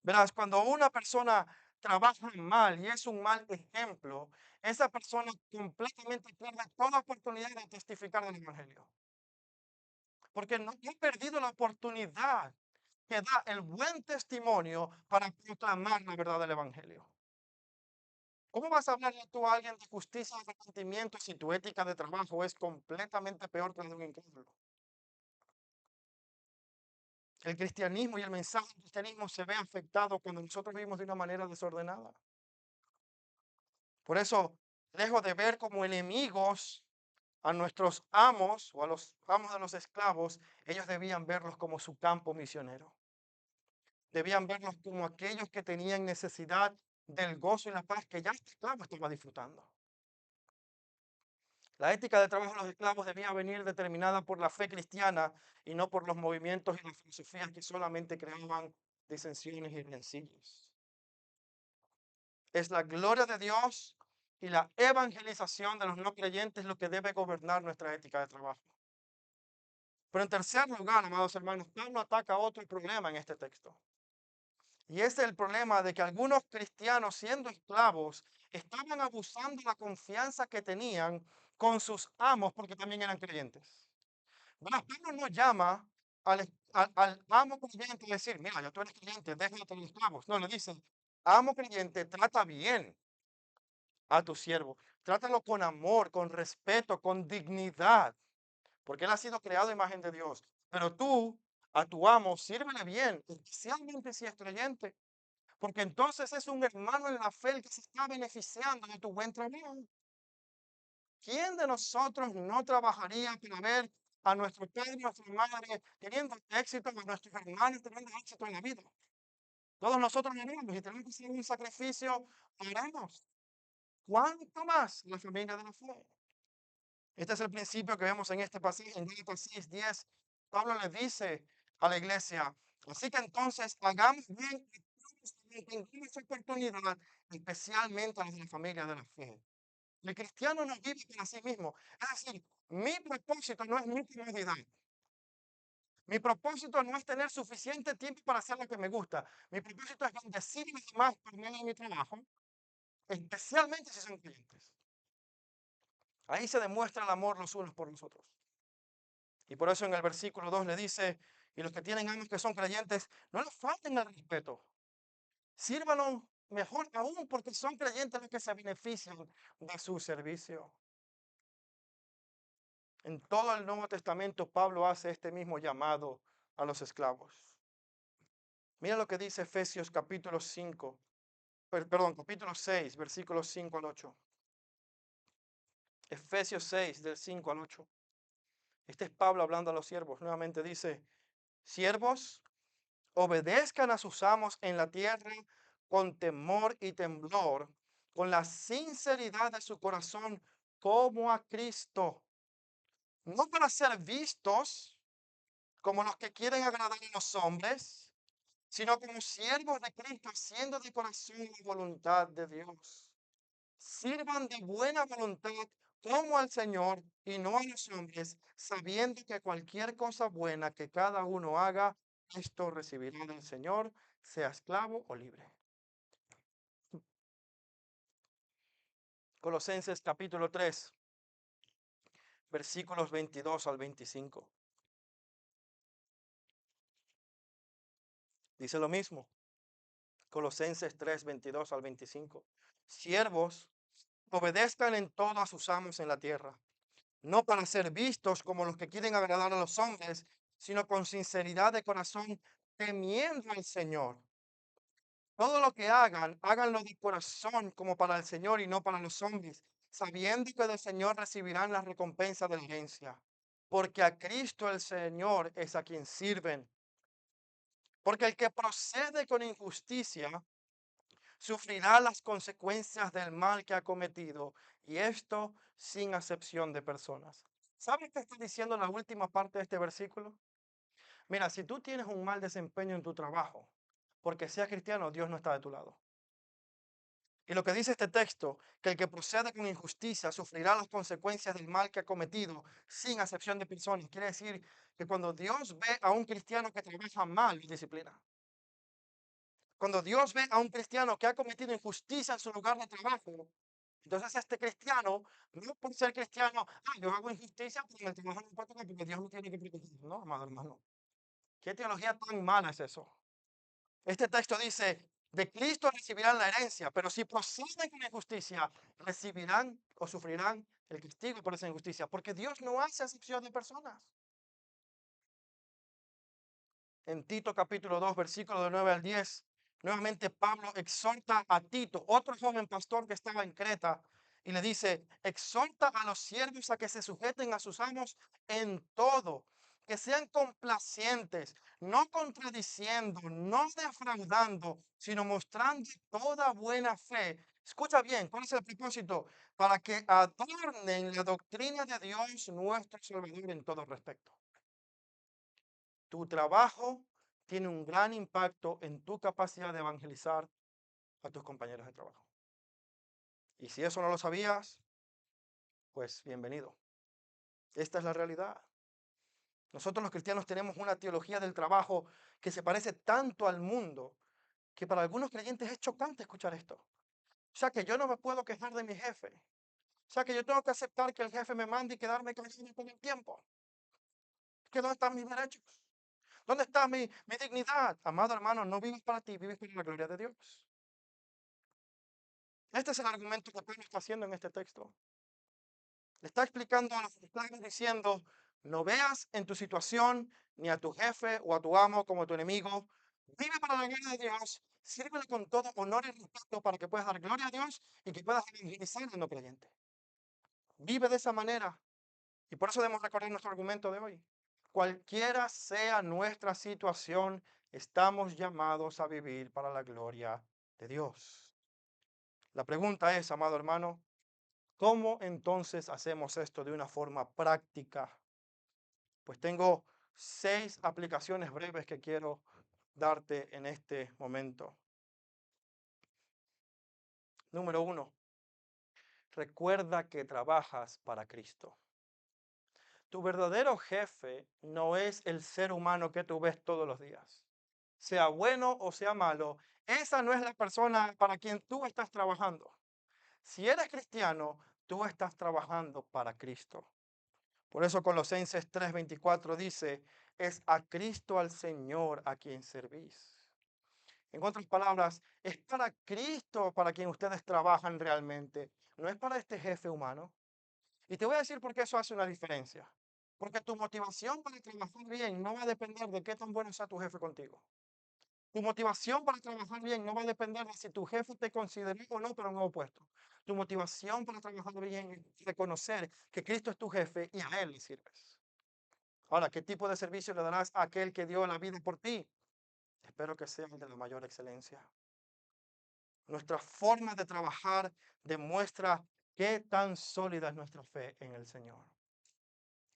Verás, cuando una persona trabaja mal y es un mal ejemplo, esa persona completamente pierde toda oportunidad de testificar del Evangelio. Porque no ha perdido la oportunidad que da el buen testimonio para proclamar la verdad del Evangelio. ¿Cómo vas a hablarle tú a alguien de justicia y arrepentimiento si tu ética de trabajo es completamente peor que la de un incrédulo? El cristianismo y el mensaje del cristianismo se ve afectado cuando nosotros vivimos de una manera desordenada. Por eso, lejos de ver como enemigos a nuestros amos o a los amos de los esclavos, ellos debían verlos como su campo misionero. Debían verlos como aquellos que tenían necesidad del gozo y la paz que ya este esclavo estaba disfrutando. La ética de trabajo de los esclavos debía venir determinada por la fe cristiana y no por los movimientos y las filosofías que solamente creaban disensiones y rencillas. Es la gloria de Dios y la evangelización de los no creyentes lo que debe gobernar nuestra ética de trabajo. Pero en tercer lugar, amados hermanos, Pablo ataca otro problema en este texto. Y es el problema de que algunos cristianos, siendo esclavos, estaban abusando de la confianza que tenían con sus amos porque también eran creyentes. ¿Verdad? Pablo no llama al amo creyente y decir, mira, ya tú eres creyente, déjate de tener esclavos. No, le dice, amo creyente, trata bien a tu siervo. Trátalo con amor, con respeto, con dignidad, porque él ha sido creado a imagen de Dios. Pero tú, a tu amo, sírvele bien, especialmente si es creyente, porque entonces es un hermano en la fe el que se está beneficiando de tu buen trabajo. ¿Quién de nosotros no trabajaría para ver a nuestro padre y nuestra madre teniendo éxito, a nuestros hermanos teniendo éxito en la vida? Todos nosotros lo haremos y tenemos que hacer un sacrificio, lo haremos. ¿Cuánto más la familia de la fe? Este es el principio que vemos en este pasaje, en Gálatas 6:10. Pablo le dice a la iglesia, así que entonces hagamos bien y todos tengamos oportunidad, especialmente a los de la familia de la fe. El cristiano no vive para sí mismo. Es decir, mi propósito no es mi comodidad. Mi propósito no es tener suficiente tiempo para hacer lo que me gusta. Mi propósito es bendecir a los demás por medio de mi trabajo, especialmente si son clientes. Ahí se demuestra el amor los unos por los otros. Y por eso en el versículo 2 le dice, y los que tienen amos que son creyentes, no les falten el respeto. Sírvanos mejor aún porque son creyentes los que se benefician de su servicio. En todo el Nuevo Testamento Pablo hace este mismo llamado a los esclavos. Mira lo que dice Efesios capítulo 5, perdón, capítulo 6, versículos 5 al 8. Efesios 6, del 5 al 8. Este es Pablo hablando a los siervos. Nuevamente dice, siervos, obedezcan a sus amos en la tierra con temor y temblor, con la sinceridad de su corazón como a Cristo, no para ser vistos, como los que quieren agradar a los hombres, sino como siervos de Cristo, haciendo de corazón la voluntad de Dios. Sirvan de buena voluntad como al Señor y no a los hombres, sabiendo que cualquier cosa buena que cada uno haga, esto recibirá del Señor, sea esclavo o libre. Colosenses capítulo 3, versículos 22 al 25. Dice lo mismo. Colosenses 3, 22 al 25. Siervos, obedezcan en todo a sus amos en la tierra, no para ser vistos como los que quieren agradar a los hombres, sino con sinceridad de corazón, temiendo al Señor. Todo lo que hagan, háganlo de corazón como para el Señor y no para los hombres, sabiendo que del Señor recibirán la recompensa de la herencia. Porque a Cristo el Señor es a quien sirven. Porque el que procede con injusticia sufrirá las consecuencias del mal que ha cometido, y esto sin acepción de personas. ¿Sabes qué está diciendo la última parte de este versículo? Mira, si tú tienes un mal desempeño en tu trabajo, porque seas cristiano, Dios no está de tu lado. Y lo que dice este texto, que el que procede con injusticia sufrirá las consecuencias del mal que ha cometido, sin acepción de personas. Quiere decir que cuando Dios ve a un cristiano que trabaja mal, lo disciplina. Cuando Dios ve a un cristiano que ha cometido injusticia en su lugar de trabajo, entonces este cristiano, no por ser cristiano, yo hago injusticia, pero en el trabajo no importa porque Dios me tiene que proteger. No, amado hermano. ¿Qué teología tan mala es eso? Este texto dice, de Cristo recibirán la herencia, pero si proceden con injusticia, recibirán o sufrirán el castigo por esa injusticia, porque Dios no hace acepción de personas. En Tito capítulo 2, versículo de 9 al 10, nuevamente Pablo exhorta a Tito, otro joven pastor que estaba en Creta, y le dice, exhorta a los siervos a que se sujeten a sus amos en todo, que sean complacientes, no contradiciendo, no defraudando, sino mostrando toda buena fe. Escucha bien, ¿cuál es el propósito? Para que adornen la doctrina de Dios nuestro Salvador en todo respecto. Tu trabajo tiene un gran impacto en tu capacidad de evangelizar a tus compañeros de trabajo. Y si eso no lo sabías, pues bienvenido. Esta es la realidad. Nosotros los cristianos tenemos una teología del trabajo que se parece tanto al mundo que para algunos creyentes es chocante escuchar esto. O sea que yo no me puedo quejar de mi jefe. O sea que yo tengo que aceptar que el jefe me mande y quedarme callado con el tiempo. ¿Que dónde están mis derechos? ¿Dónde está mi dignidad? Amado hermano, no vives para ti, vives para la gloria de Dios. Este es el argumento que Pablo está haciendo en este texto. Le está explicando a los cristianos diciendo, no veas en tu situación ni a tu jefe o a tu amo como tu enemigo. Vive para la gloria de Dios. Sírvele con todo honor y respeto para que puedas dar gloria a Dios y que puedas evangelizar al no creyente. Vive de esa manera. Y por eso debemos recordar nuestro argumento de hoy. Cualquiera sea nuestra situación, estamos llamados a vivir para la gloria de Dios. La pregunta es, amado hermano, ¿cómo entonces hacemos esto de una forma práctica? Pues tengo 6 aplicaciones breves que quiero darte en este momento. Número 1, recuerda que trabajas para Cristo. Tu verdadero jefe no es el ser humano que tú ves todos los días. Sea bueno o sea malo, esa no es la persona para quien tú estás trabajando. Si eres cristiano, tú estás trabajando para Cristo. Por eso Colosenses 3:24 dice, es a Cristo al Señor a quien servís. En otras palabras, es para Cristo para quien ustedes trabajan realmente, no es para este jefe humano. Y te voy a decir por qué eso hace una diferencia. Porque tu motivación para trabajar bien no va a depender de qué tan bueno sea tu jefe contigo. Tu motivación para trabajar bien no va a depender de si tu jefe te consideró o no para un nuevo puesto. Tu motivación para trabajar bien es reconocer que Cristo es tu jefe y a Él le sirves. Ahora, ¿qué tipo de servicio le darás a aquel que dio la vida por ti? Espero que sea el de la mayor excelencia. Nuestra forma de trabajar demuestra qué tan sólida es nuestra fe en el Señor.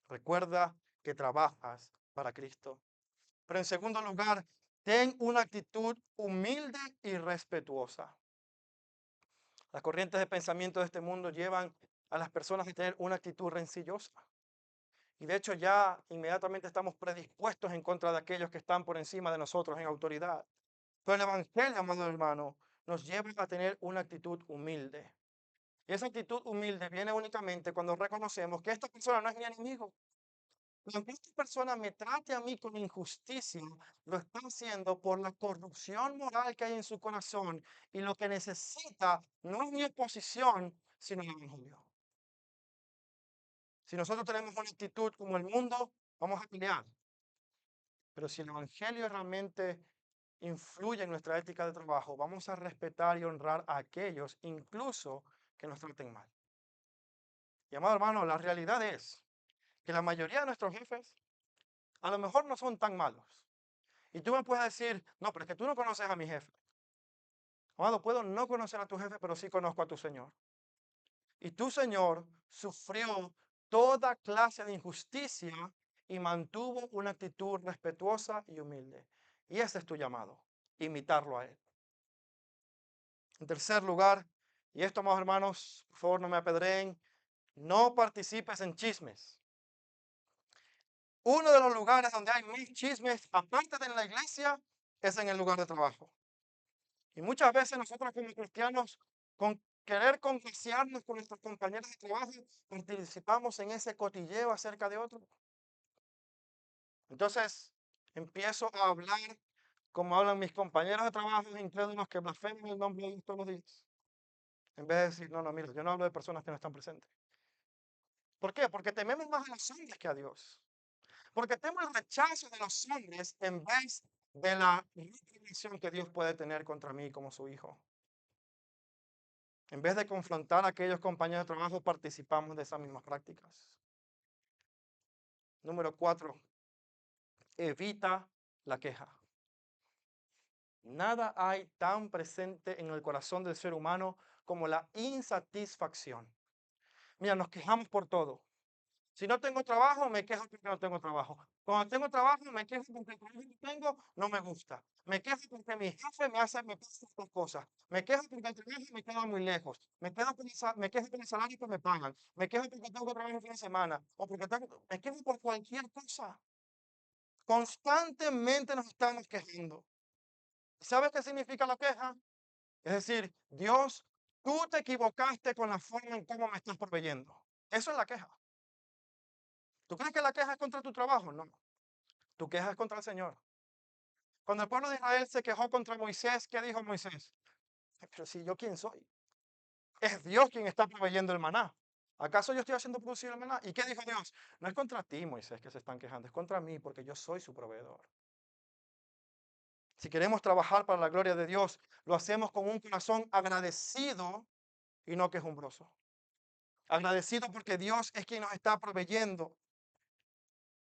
Recuerda que trabajas para Cristo. Pero en segundo lugar, ten una actitud humilde y respetuosa. Las corrientes de pensamiento de este mundo llevan a las personas a tener una actitud rencillosa. Y de hecho ya inmediatamente estamos predispuestos en contra de aquellos que están por encima de nosotros en autoridad. Pero el Evangelio, amado hermano, nos lleva a tener una actitud humilde. Y esa actitud humilde viene únicamente cuando reconocemos que esta persona no es mi enemigo. Aunque esta persona me trate a mí con injusticia, lo está haciendo por la corrupción moral que hay en su corazón y lo que necesita no es mi oposición, sino el Evangelio. Si nosotros tenemos una actitud como el mundo, vamos a pelear. Pero si el Evangelio realmente influye en nuestra ética de trabajo, vamos a respetar y honrar a aquellos, incluso que nos traten mal. Y amado hermano, la realidad es que la mayoría de nuestros jefes a lo mejor no son tan malos. Y tú me puedes decir, no, pero es que tú no conoces a mi jefe. Amado, puedo no conocer a tu jefe, pero sí conozco a tu Señor. Y tu Señor sufrió toda clase de injusticia y mantuvo una actitud respetuosa y humilde. Y ese es tu llamado, imitarlo a Él. En tercer lugar, y esto, amados hermanos, por favor no me apedreen, no participes en chismes. Uno de los lugares donde hay más chismes, aparte de en la iglesia, es en el lugar de trabajo. Y muchas veces nosotros como cristianos, con querer congraciarnos con nuestros compañeros de trabajo, participamos en ese cotilleo acerca de otros. Entonces, empiezo a hablar como hablan mis compañeros de trabajo incrédulos que blasfeman el nombre de Dios todos los días. En vez de decir, no, no, mira, yo no hablo de personas que no están presentes. ¿Por qué? Porque tememos más a los hombres que a Dios. Porque tenemos el rechazo de los hombres en vez de la retribución que Dios puede tener contra mí como su hijo. En vez de confrontar a aquellos compañeros de trabajo, participamos de esas mismas prácticas. Número 4, evita la queja. Nada hay tan presente en el corazón del ser humano como la insatisfacción. Mira, nos quejamos por todo. Si no tengo trabajo, me quejo porque no tengo trabajo. Cuando tengo trabajo, me quejo porque el trabajo que tengo no me gusta. Me quejo porque mi jefe me pasa estas cosas. Me quejo porque el trabajo me queda muy lejos. Me quejo por el salario que me pagan. Me quejo porque tengo que trabajar el fin de semana. O porque me quejo por cualquier cosa. Constantemente nos estamos quejando. ¿Sabes qué significa la queja? Es decir, Dios, tú te equivocaste con la forma en cómo me estás proveyendo. Eso es la queja. ¿Tú crees que la queja es contra tu trabajo? No. Tu queja es contra el Señor. Cuando el pueblo de Israel se quejó contra Moisés, ¿qué dijo Moisés? Pero si yo quién soy. Es Dios quien está proveyendo el maná. ¿Acaso yo estoy haciendo producir el maná? ¿Y qué dijo Dios? No es contra ti, Moisés, que se están quejando, es contra mí, porque yo soy su proveedor. Si queremos trabajar para la gloria de Dios, lo hacemos con un corazón agradecido y no quejumbroso. Agradecido porque Dios es quien nos está proveyendo.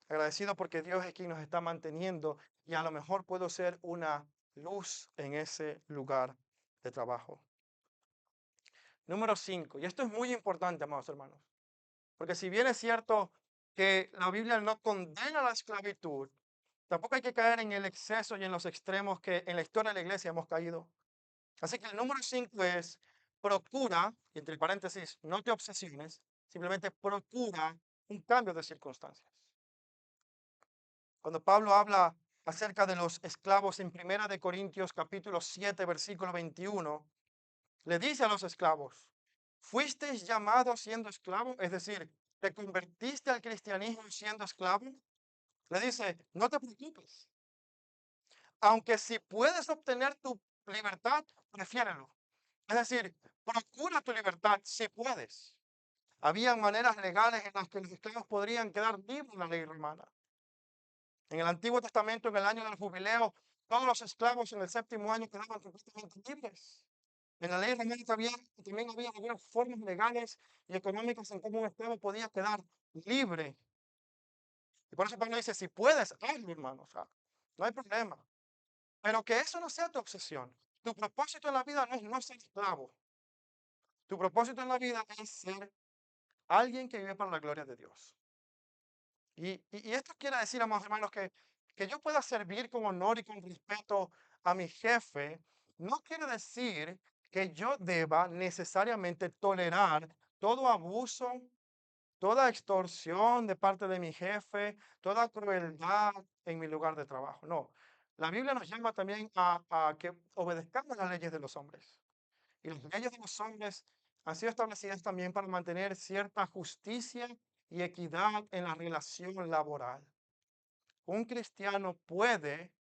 Agradecido porque Dios es quien nos está manteniendo y a lo mejor puedo ser una luz en ese lugar de trabajo. Número 5, y esto es muy importante, amados hermanos, porque si bien es cierto que la Biblia no condena la esclavitud, tampoco hay que caer en el exceso y en los extremos que en la historia de la iglesia hemos caído. Así que el número 5 es procura, y entre paréntesis, no te obsesiones, simplemente procura un cambio de circunstancias. Cuando Pablo habla acerca de los esclavos en Primera de Corintios capítulo 7 versículo 21, le dice a los esclavos, ¿fuisteis llamados siendo esclavos? Es decir, ¿te convertiste al cristianismo siendo esclavo? Le dice, no te preocupes. Aunque si puedes obtener tu libertad, prefiérelo. Es decir, procura tu libertad si puedes. Habían maneras legales en las que los esclavos podrían quedar libres en la ley romana. En el Antiguo Testamento, en el año del jubileo, todos los esclavos en el séptimo año quedaban completamente libres. En la ley romana también había algunas formas legales y económicas en cómo un esclavo podía quedar libre. Y por eso Pablo dice, si puedes, hazlo, hermano. O sea, no hay problema. Pero que eso no sea tu obsesión. Tu propósito en la vida no es no ser esclavo. Tu propósito en la vida es ser alguien que vive para la gloria de Dios. Y esto quiere decir, amados hermanos, que yo pueda servir con honor y con respeto a mi jefe, no quiere decir que yo deba necesariamente tolerar todo abuso, toda extorsión de parte de mi jefe, toda crueldad en mi lugar de trabajo. No, la Biblia nos llama también a que obedezcamos las leyes de los hombres. Y las leyes de los hombres han sido establecidas también para mantener cierta justicia y equidad en la relación laboral. Un cristiano puede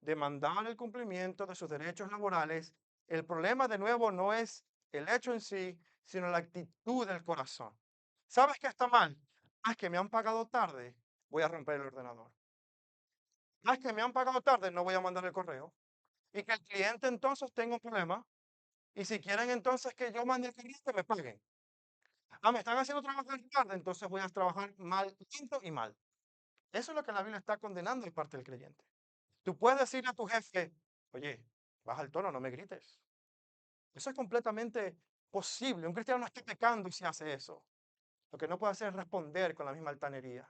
demandar el cumplimiento de sus derechos laborales. El problema, de nuevo, no es el hecho en sí, sino la actitud del corazón. ¿Sabes qué está mal? Ah, es que me han pagado tarde, voy a romper el ordenador. Ah, es que me han pagado tarde, no voy a mandar el correo. Y que el cliente entonces tenga un problema. Y si quieren entonces que yo mande el correo, que me paguen. Ah, me están haciendo trabajar tarde, entonces voy a trabajar mal, lento y mal. Eso es lo que la Biblia está condenando de parte del creyente. Tú puedes decirle a tu jefe, oye, baja el tono, no me grites. Eso es completamente posible. Un cristiano no está pecando si hace eso. Lo que no puede hacer es responder con la misma altanería.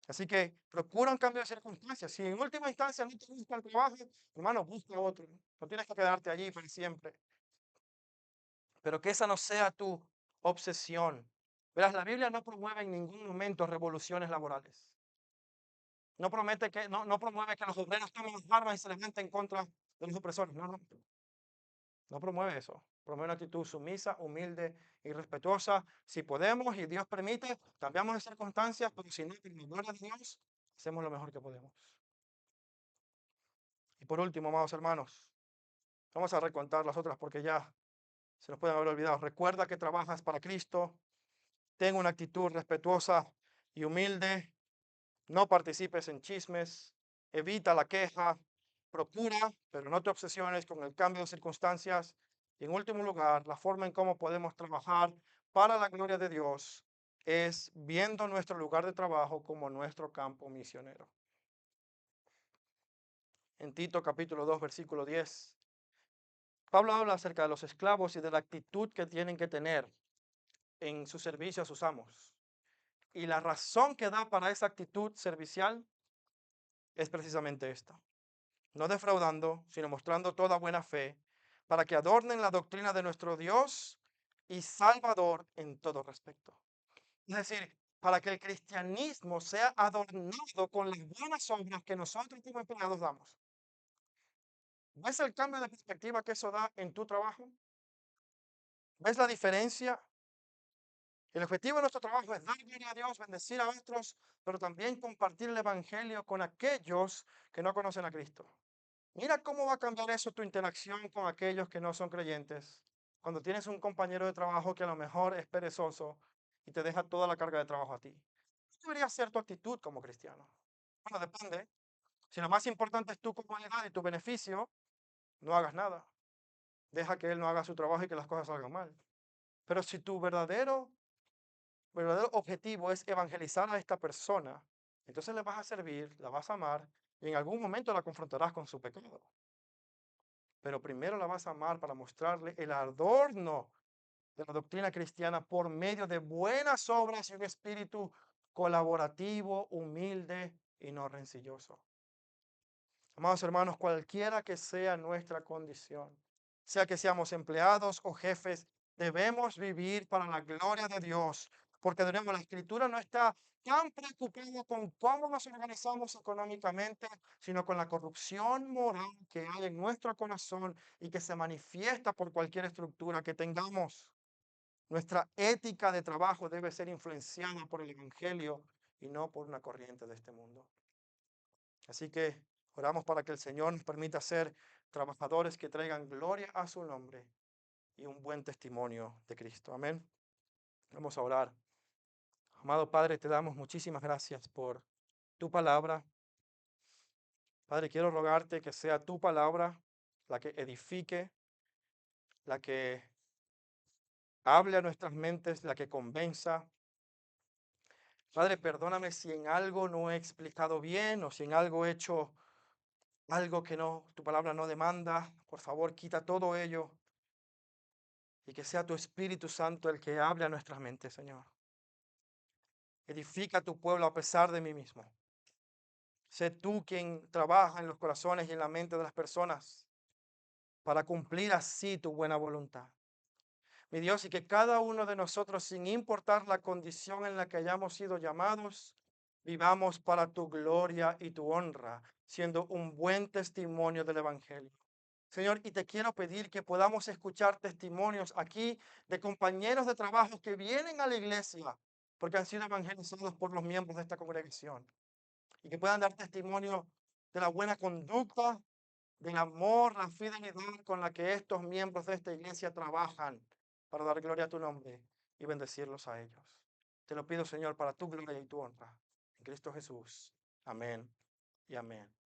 Así que procura un cambio de circunstancias. Si en última instancia no te gusta el trabajo, hermano, busca otro. No tienes que quedarte allí para siempre. Pero que esa no sea tu obsesión. Verás, la Biblia no promueve en ningún momento revoluciones laborales. No promueve que los obreros tomen las armas y se levanten contra de los opresores. No, no. No promueve eso. Promueve una actitud sumisa, humilde y respetuosa. Si podemos y Dios permite, cambiamos de circunstancias, pero si no, por la gloria de Dios, hacemos lo mejor que podemos. Y por último, amados hermanos, vamos a recontar las otras porque ya se nos pueden haber olvidado. Recuerda que trabajas para Cristo. Ten una actitud respetuosa y humilde. No participes en chismes. Evita la queja. Procura, pero no te obsesiones con el cambio de circunstancias. Y en último lugar, la forma en cómo podemos trabajar para la gloria de Dios es viendo nuestro lugar de trabajo como nuestro campo misionero. En Tito capítulo 2 versículo 10, Pablo habla acerca de los esclavos y de la actitud que tienen que tener en su servicio a sus amos. Y la razón que da para esa actitud servicial es precisamente esta: no defraudando, sino mostrando toda buena fe, para que adornen la doctrina de nuestro Dios y Salvador en todo respecto. Es decir, para que el cristianismo sea adornado con las buenas obras que nosotros como empleados damos. ¿Ves el cambio de perspectiva que eso da en tu trabajo? ¿Ves la diferencia? El objetivo de nuestro trabajo es dar gloria a Dios, bendecir a otros, pero también compartir el Evangelio con aquellos que no conocen a Cristo. Mira cómo va a cambiar eso tu interacción con aquellos que no son creyentes. Cuando tienes un compañero de trabajo que a lo mejor es perezoso y te deja toda la carga de trabajo a ti. ¿Qué debería ser tu actitud como cristiano? Bueno, depende. Si lo más importante es tu comodidad y tu beneficio, no hagas nada. Deja que él no haga su trabajo y que las cosas salgan mal. Pero si tu verdadero objetivo es evangelizar a esta persona, entonces le vas a servir, la vas a amar y en algún momento la confrontarás con su pecado. Pero primero la vas a amar para mostrarle el adorno de la doctrina cristiana por medio de buenas obras y un espíritu colaborativo, humilde y no rencilloso. Amados hermanos, cualquiera que sea nuestra condición, sea que seamos empleados o jefes, debemos vivir para la gloria de Dios, porque de nuevo la escritura no está tan preocupada con cómo nos organizamos económicamente, sino con la corrupción moral que hay en nuestro corazón y que se manifiesta por cualquier estructura que tengamos. Nuestra ética de trabajo debe ser influenciada por el Evangelio y no por una corriente de este mundo. Así que oramos para que el Señor nos permita ser trabajadores que traigan gloria a su nombre y un buen testimonio de Cristo. Amén. Vamos a orar. Amado Padre, te damos muchísimas gracias por tu palabra. Padre, quiero rogarte que sea tu palabra la que edifique, la que hable a nuestras mentes, la que convenza. Padre, perdóname si en algo no he explicado bien o si en algo he hecho algo que no, tu palabra no demanda. Por favor, quita todo ello y que sea tu Espíritu Santo el que hable a nuestras mentes, Señor. Edifica tu pueblo a pesar de mí mismo. Sé tú quien trabaja en los corazones y en la mente de las personas para cumplir así tu buena voluntad. Mi Dios, y que cada uno de nosotros, sin importar la condición en la que hayamos sido llamados, vivamos para tu gloria y tu honra, siendo un buen testimonio del Evangelio. Señor, y te quiero pedir que podamos escuchar testimonios aquí de compañeros de trabajo que vienen a la iglesia porque han sido evangelizados por los miembros de esta congregación y que puedan dar testimonio de la buena conducta, del amor, la fidelidad con la que estos miembros de esta iglesia trabajan para dar gloria a tu nombre y bendecirlos a ellos. Te lo pido, Señor, para tu gloria y tu honra. En Cristo Jesús. Amén y amén.